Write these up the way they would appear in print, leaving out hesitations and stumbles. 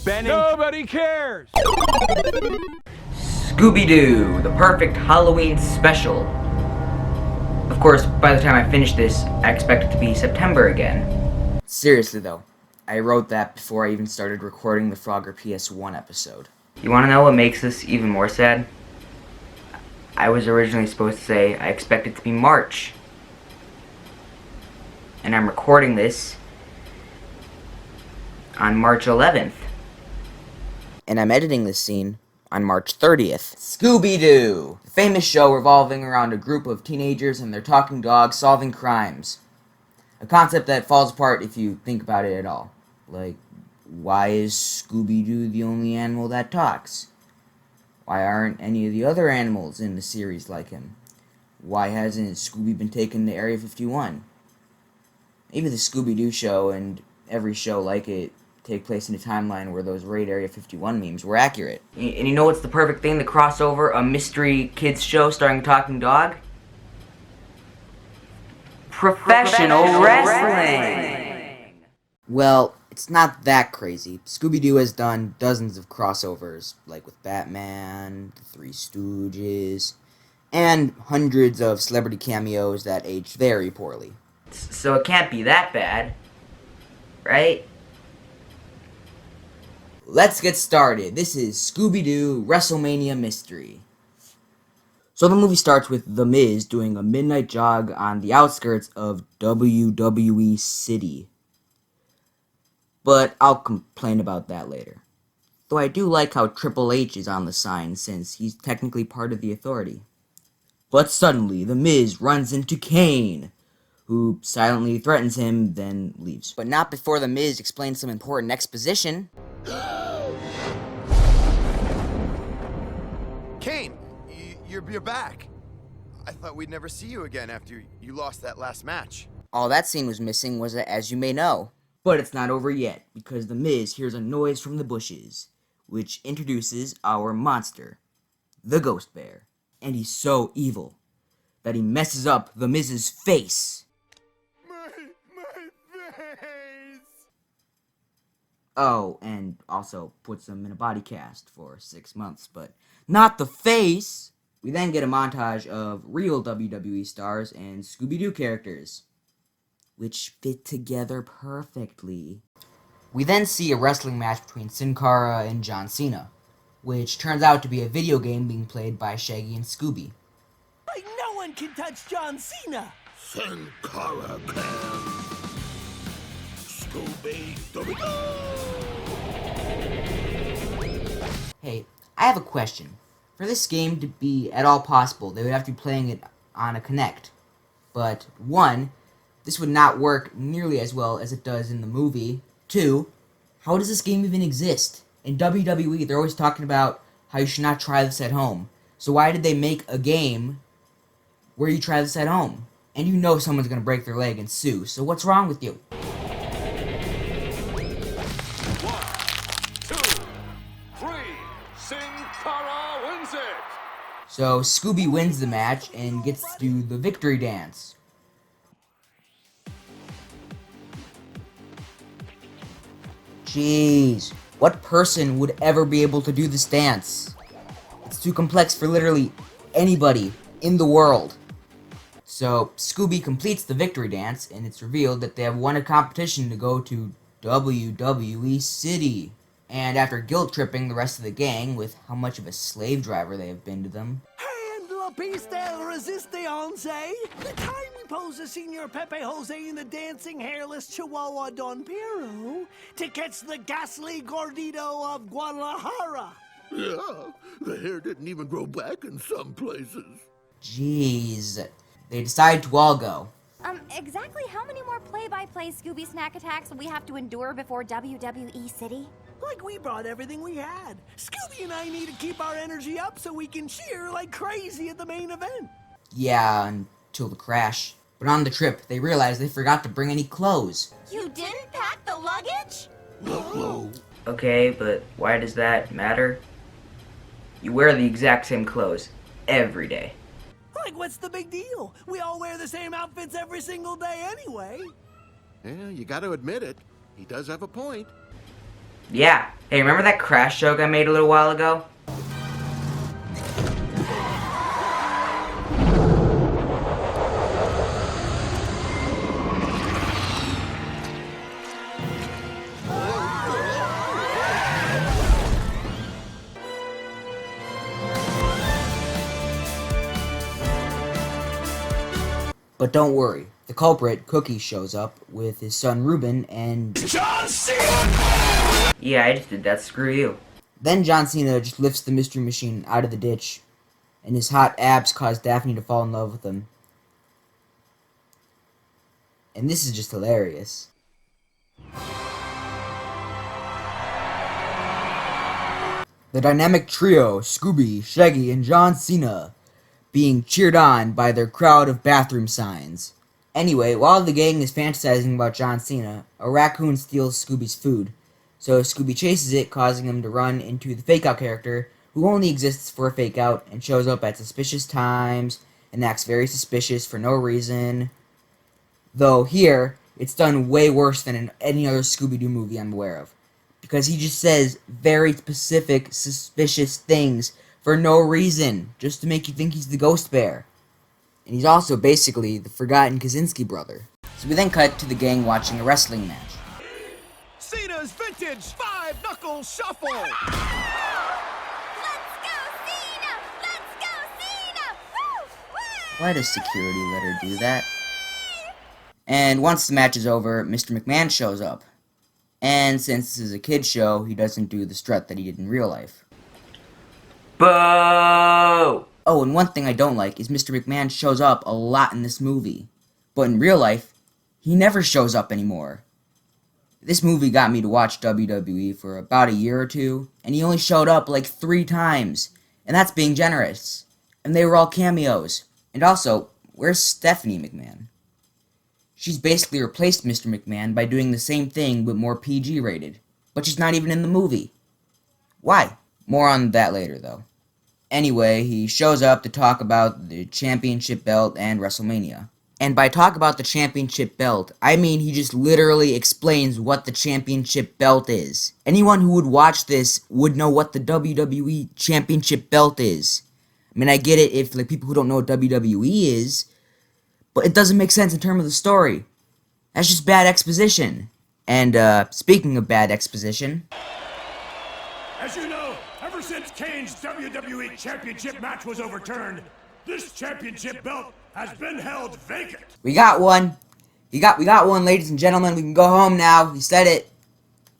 Benny. Nobody cares! Scooby Doo, the perfect Halloween special. Of course, by the time I finish this, I expect it to be September again. Seriously though, I wrote that before I even started recording the Frogger PS1 episode. You wanna know what makes this even more sad? I was originally supposed to say I expect it to be March. And I'm recording this on March 11th. And I'm editing this scene on March 30th. Scooby Doo! The famous show revolving around a group of teenagers and their talking dogs solving crimes. A concept that falls apart if you think about it at all. Like, why is Scooby Doo the only animal that talks? Why aren't any of the other animals in the series like him? Why hasn't Scooby been taken to Area 51? Maybe the Scooby Doo show and every show like it take place in a timeline where those Raid Area 51 memes were accurate. And you know what's the perfect thing to cross over a mystery kids show starring a talking dog? Professional wrestling! Well, it's not that crazy. Scooby Doo has done dozens of crossovers, like with Batman, the Three Stooges, and hundreds of celebrity cameos that aged very poorly. So it can't be that bad, right? Let's get started. This is Scooby Doo WrestleMania Mystery. So the movie starts with The Miz doing a midnight jog on the outskirts of WWE City. But I'll complain about that later. Though I do like how Triple H is on the sign since he's technically part of the Authority. But suddenly, The Miz runs into Kane, who silently threatens him, then leaves. But not before The Miz explains some important exposition. Kane, you're back. I thought we'd never see you again after you lost that last match. All that scene was missing was As You May Know. But it's not over yet, because The Miz hears a noise from the bushes, which introduces our monster, the Ghost Bear. And he's so evil that he messes up The Miz's face. My face! Oh, and also puts him in a body cast for 6 months, but not the face! We then get a montage of real WWE stars and Scooby-Doo characters, which fit together perfectly. We then see a wrestling match between Sin Cara and John Cena, which turns out to be a video game being played by Shaggy and Scooby. Like no one can touch John Cena! Sin Cara can. Scooby Doo. Hey, I have a question. For this game to be at all possible, they would have to be playing it on a Kinect. But 1, this would not work nearly as well as it does in the movie. 2, how does this game even exist? In WWE, they're always talking about how you should not try this at home. So why did they make a game where you try this at home? And you know someone's gonna break their leg and sue, so what's wrong with you? 1, 2, 3. Sin Cara wins it! So Scooby wins the match and gets to do the victory dance. Jeez, what person would ever be able to do this dance? It's too complex for literally anybody in the world. So Scooby completes the victory dance, and it's revealed that they have won a competition to go to WWE City. And after guilt-tripping the rest of the gang with how much of a slave driver they have been to them, And la piece de resistance, the tiny pose of Senor Pepe Jose and the dancing hairless Chihuahua Don Piero to catch the ghastly gordito of Guadalajara. Yeah, the hair didn't even grow back in some places. jeez, they decide to all go. Exactly how many more play-by-play Scooby snack attacks will we have to endure before WWE City? Like we brought everything we had. Scooby and I need to keep our energy up so we can cheer like crazy at the main event. Yeah, until the crash. But on the trip, they realize they forgot to bring any clothes. You didn't pack the luggage? Okay, but why does that matter? You wear the exact same clothes every day. Like, what's the big deal? We all wear the same outfits every single day anyway. Yeah, you gotta admit it. He does have a point. Yeah, Hey, remember that crash joke I made a little while ago? But don't worry, the culprit, Cookie, shows up with his son Reuben and... John Cena! Yeah, I just did that, screw you. Then John Cena just lifts the Mystery Machine out of the ditch, and his hot abs cause Daphne to fall in love with him. And this is just hilarious. The dynamic trio, Scooby, Shaggy, and John Cena, being cheered on by their crowd of bathroom signs. Anyway, while the gang is fantasizing about John Cena, a raccoon steals Scooby's food, so Scooby chases it, causing him to run into the fake-out character, who only exists for a fake-out and shows up at suspicious times and acts very suspicious for no reason. Though here, it's done way worse than in any other Scooby Doo movie I'm aware of, because he just says very specific, suspicious things for no reason, just to make you think he's the Ghost Bear. And he's also basically the forgotten Kaczynski brother. So we then cut to the gang watching a wrestling match. Cena's vintage 5-knuckle shuffle! Let's go, Cena! Let's go, Cena! Woo! Woo! Why does security let her do that? And once the match is over, Mr. McMahon shows up. And since this is a kid's show, he doesn't do the strut that he did in real life. Boo! Oh, and one thing I don't like is Mr. McMahon shows up a lot in this movie. But in real life, he never shows up anymore. This movie got me to watch WWE for about a year or two, and he only showed up like 3 times. And that's being generous. And they were all cameos. And also, where's Stephanie McMahon? She's basically replaced Mr. McMahon by doing the same thing but more PG rated. But she's not even in the movie. Why? More on that later, though. Anyway, he shows up to talk about the championship belt and WrestleMania. And by talk about the championship belt, I mean he just literally explains what the championship belt is. Anyone who would watch this would know what the WWE championship belt is. I mean, I get it if like people who don't know what WWE is, but it doesn't make sense in terms of the story. That's just bad exposition. And speaking of bad exposition... As you know, ever since Kane's WWE Championship match was overturned, this championship belt has been held vacant. We got one. We got one, ladies and gentlemen. We can go home now. He said it.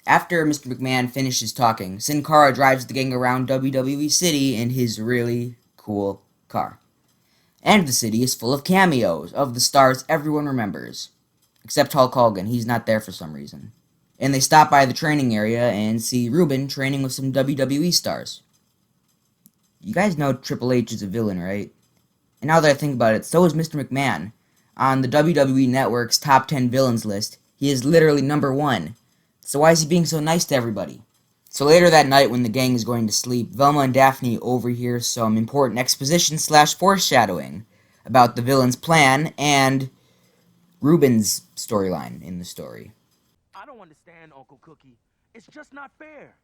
After Mr. McMahon finishes talking, Sin Cara drives the gang around WWE City in his really cool car. And the city is full of cameos of the stars everyone remembers. Except Hulk Hogan. He's not there for some reason. And they stop by the training area and see Reuben training with some WWE stars. You guys know Triple H is a villain, right? And now that I think about it, so is Mr. McMahon. On the WWE Network's top 10 villains list, he is literally number 1. So why is he being so nice to everybody? So later that night when the gang is going to sleep, Velma and Daphne overhear some important exposition / foreshadowing about the villain's plan and Reuben's storyline in the story. I don't understand, Uncle Cookie. It's just not fair.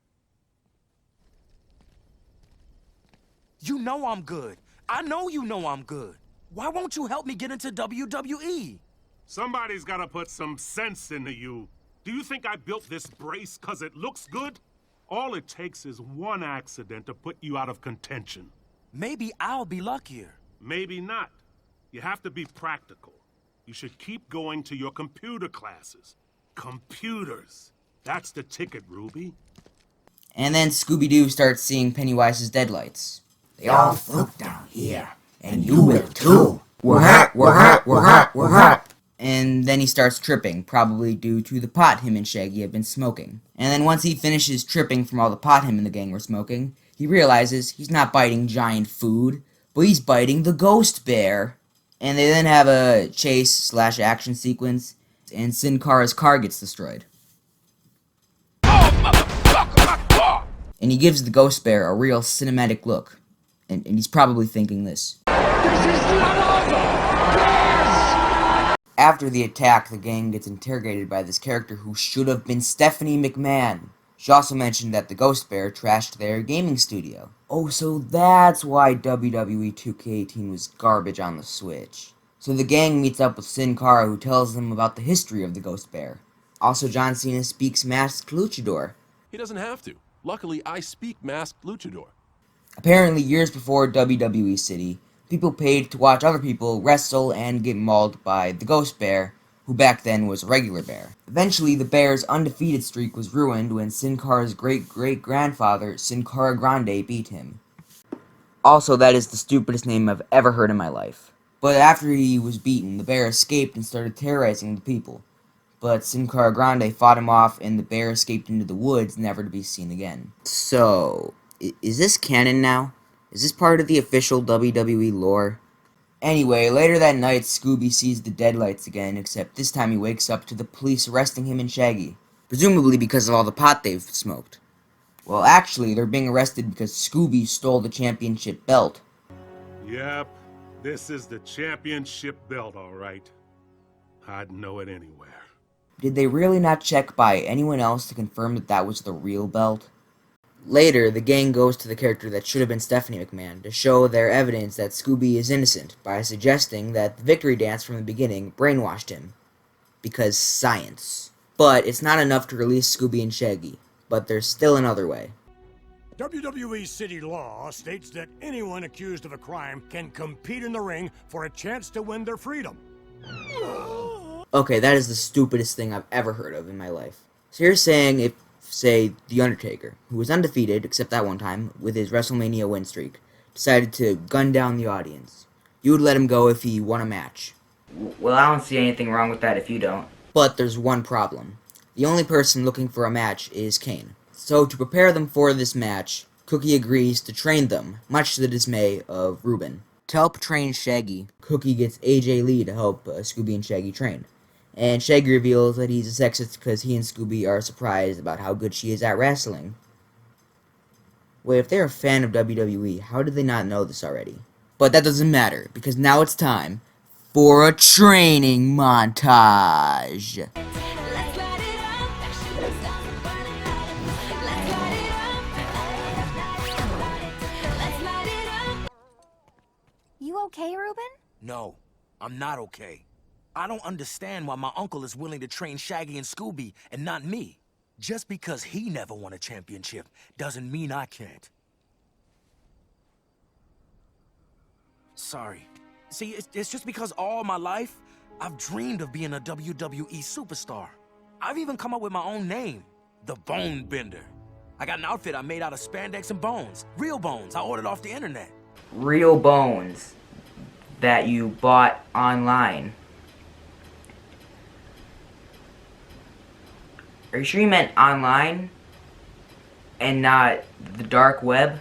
You know I'm good. I know you know I'm good. Why won't you help me get into WWE? Somebody's gotta put some sense into you. Do you think I built this brace 'cause it looks good? All it takes is one accident to put you out of contention. Maybe I'll be luckier. Maybe not. You have to be practical. You should keep going to your computer classes. Computers. That's the ticket, Ruby. And then Scooby Doo starts seeing Pennywise's deadlights. They all float down here, and you will too. We're hot, we're hot, we're hot, we're hot. And then he starts tripping, probably due to the pot him and Shaggy have been smoking. And then once he finishes tripping from all the pot him and the gang were smoking, he realizes he's not biting giant food, but he's biting the Ghost Bear. And they then have a chase / action sequence, and Sin Cara's car gets destroyed. And he gives the Ghost Bear a real cinematic look. And he's probably thinking this. After the attack, the gang gets interrogated by this character who should have been Stephanie McMahon. She also mentioned that the Ghost Bear trashed their gaming studio. Oh, so that's why WWE 2K18 was garbage on the Switch. So the gang meets up with Sin Cara, who tells them about the history of the Ghost Bear. Also, John Cena speaks masked luchador. He doesn't have to. Luckily, I speak masked luchador. Apparently, years before WWE City, people paid to watch other people wrestle and get mauled by the Ghost Bear, who back then was a regular bear. Eventually, the bear's undefeated streak was ruined when Sin Cara's great-great-grandfather, Sin Cara Grande, beat him. Also, that is the stupidest name I've ever heard in my life. But after he was beaten, the bear escaped and started terrorizing the people. But Sin Cara Grande fought him off, and the bear escaped into the woods, never to be seen again. So, is this canon now? Is this part of the official WWE lore? Anyway, later that night, Scooby sees the deadlights again, except this time he wakes up to the police arresting him and Shaggy. Presumably because of all the pot they've smoked. Well, actually, they're being arrested because Scooby stole the championship belt. Yep, this is the championship belt, all right. I'd know it anywhere. Did they really not check by anyone else to confirm that that was the real belt? Later, the gang goes to the character that should have been Stephanie McMahon to show their evidence that Scooby is innocent by suggesting that the victory dance from the beginning brainwashed him. Because science. But it's not enough to release Scooby and Shaggy, but there's still another way. WWE city law states that anyone accused of a crime can compete in the ring for a chance to win their freedom. Okay, that is the stupidest thing I've ever heard of in my life. So you're saying if, say, The Undertaker, who was undefeated, except that one time, with his WrestleMania win streak, decided to gun down the audience, you would let him go if he won a match. Well, I don't see anything wrong with that if you don't. But there's one problem. The only person looking for a match is Kane. So to prepare them for this match, Cookie agrees to train them, much to the dismay of Ruben. To help train Shaggy, Cookie gets AJ Lee to help Scooby and Shaggy train. And Shaggy reveals that he's a sexist because he and Scooby are surprised about how good she is at wrestling. Wait, if they're a fan of WWE, how did they not know this already? But that doesn't matter, because now it's time for a training montage. You okay, Ruben? No, I'm not okay. I don't understand why my uncle is willing to train Shaggy and Scooby and not me. Just because he never won a championship doesn't mean I can't. Sorry. See, it's just because all my life, I've dreamed of being a WWE superstar. I've even come up with my own name, the Bone Bender. I got an outfit I made out of spandex and bones. Real bones I ordered off the internet. Real bones that you bought online. Are you sure you meant online and not the dark web?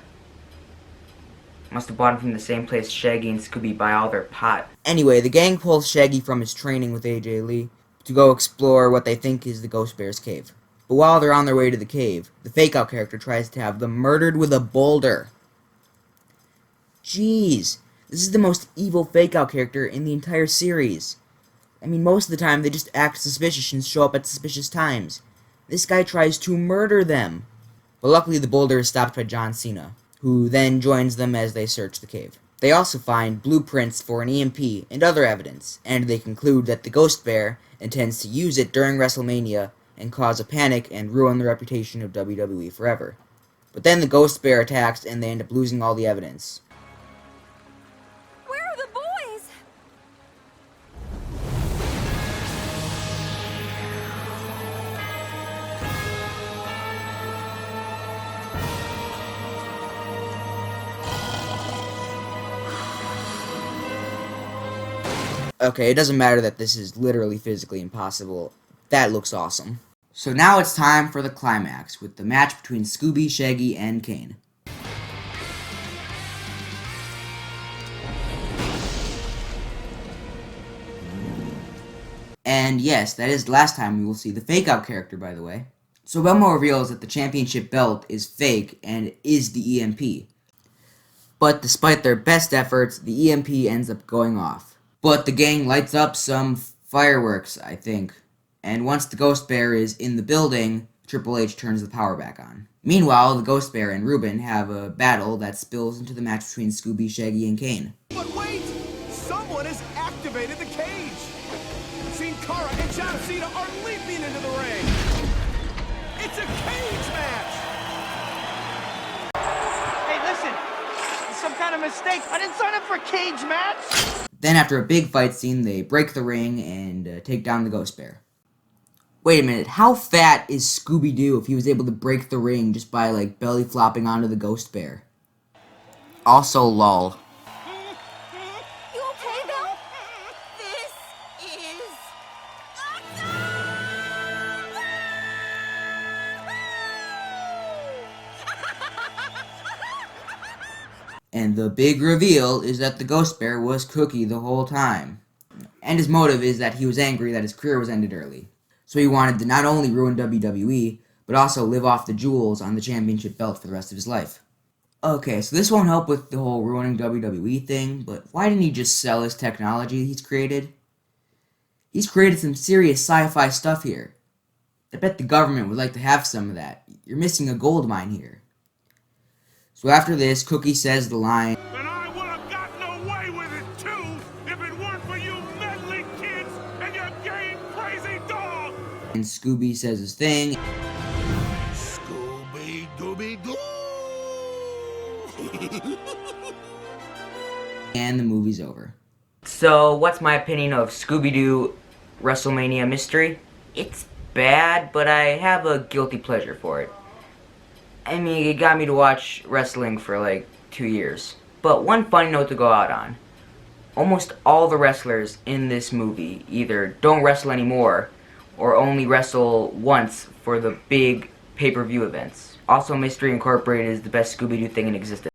Must have bought them from the same place Shaggy and Scooby buy all their pot. Anyway, the gang pulls Shaggy from his training with AJ Lee to go explore what they think is the Ghost Bear's cave. But while they're on their way to the cave, the fake-out character tries to have them murdered with a boulder. Jeez, this is the most evil fake-out character in the entire series. I mean, most of the time they just act suspicious and show up at suspicious times. This guy tries to murder them. But luckily the boulder is stopped by John Cena, who then joins them as they search the cave. They also find blueprints for an EMP and other evidence, and they conclude that the Ghost Bear intends to use it during WrestleMania and cause a panic and ruin the reputation of WWE forever. But then the Ghost Bear attacks and they end up losing all the evidence. Where are the boys? Okay, it doesn't matter that this is literally physically impossible. That looks awesome. So now it's time for the climax, with the match between Scooby, Shaggy, and Kane. And yes, that is the last time we will see the fake-out character, by the way. So Belmo reveals that the championship belt is fake and is the EMP. But despite their best efforts, the EMP ends up going off. But the gang lights up some fireworks, I think. And once the Ghost Bear is in the building, Triple H turns the power back on. Meanwhile, the Ghost Bear and Ruben have a battle that spills into the match between Scooby, Shaggy, and Kane. But wait! Someone has activated the cage! Sin Cara and John Cena are leaping into the ring! It's a cage match! Hey, listen! It's some kind of mistake. I didn't sign up for a cage match! Then after a big fight scene, they break the ring and take down the Ghost Bear. Wait a minute, how fat is Scooby Doo if he was able to break the ring just by, like, belly flopping onto the Ghost Bear? Also, lol. You okay, Bill? This is And the big reveal is that the Ghost Bear was Cookie the whole time. And his motive is that he was angry that his career was ended early. So he wanted to not only ruin WWE, but also live off the jewels on the championship belt for the rest of his life. Okay, so this won't help with the whole ruining WWE thing, but why didn't he just sell his technology he's created? He's created some serious sci-fi stuff here. I bet the government would like to have some of that. You're missing a gold mine here. So after this, Cookie says the line, And I would have gotten away with it too if it weren't for you meddling kids and your game-crazy dog! and Scooby says his thing, Scooby Dooby Doo! and the movie's over. So, what's my opinion of Scooby Doo WrestleMania Mystery? It's bad, but I have a guilty pleasure for it. I mean, it got me to watch wrestling for like 2 years. But one funny note to go out on. Almost all the wrestlers in this movie either don't wrestle anymore or only wrestle once for the big pay-per-view events. Also, Mystery Incorporated is the best Scooby Doo thing in existence.